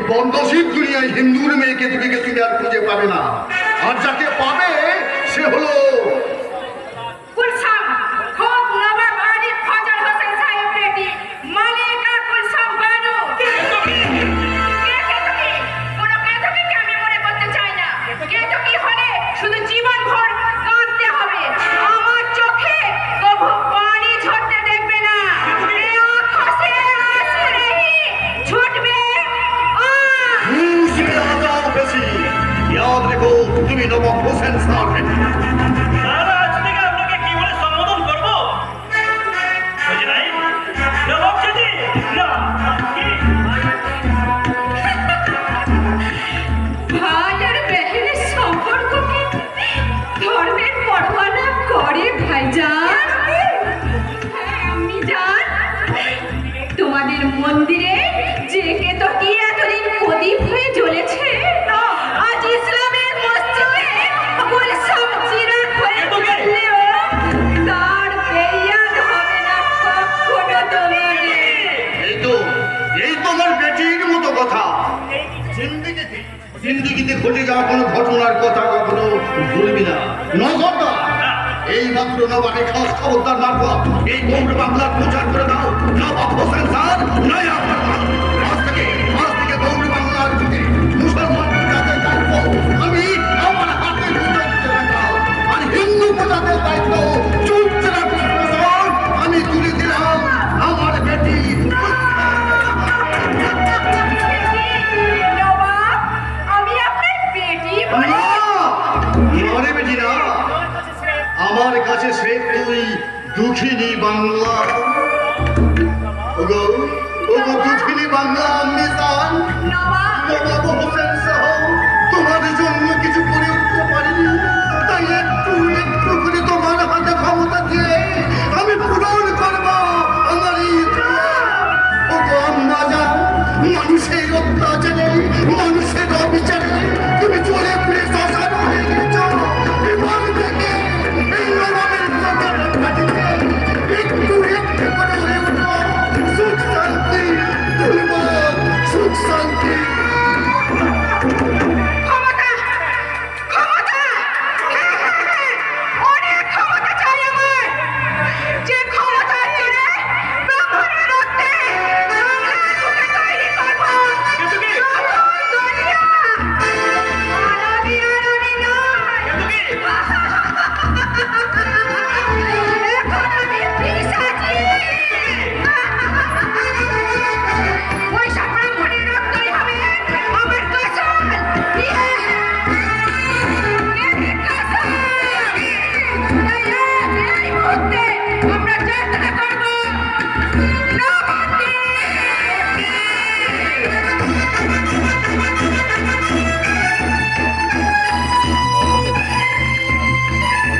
বন্ধশীল দুনিয়ায় হিন্দুর মেয়েকে তুমি আর খুঁজে পাবে না। আর যাকে পাবে সে হলো তুমি নবাব হোসেন সাহেব। তোমাদের মন্দিরে যে কে তো কি এতদিন প্রদীপ হয়ে জ্বলেছে, আজ ইসলামের মসজিদে গুলশান চিরাগ হয়ে জ্বললেও তার বেয়াদ হবে না কখনো তোমাদের। এই তোমার বেটির মতো কথা। জিন্দিগিতে ঘটে যাওয়া কোনো ঘটনার কথা কখনো ভুলবি না। নজরদার, এই মাত্র নবাবে খাস খবরদার মারফত এই গৌড় বাংলার প্রচার করে দাও। নবাব হোসেন স্যার নয় আপনার আজ থেকে গৌড় বাংলার যুগে মুসলমান প্রজাদের দায়িত্ব আমি আমার হাতে তুলে দিতে রাখলাম। আর হিন্দু প্রজাদের দায়িত্ব চলতে আমি তুলে দিলাম আমার বেটি। আমার কাছে সে তুই দুঃখিনী বাংলা, দুঃখিনী বাংলা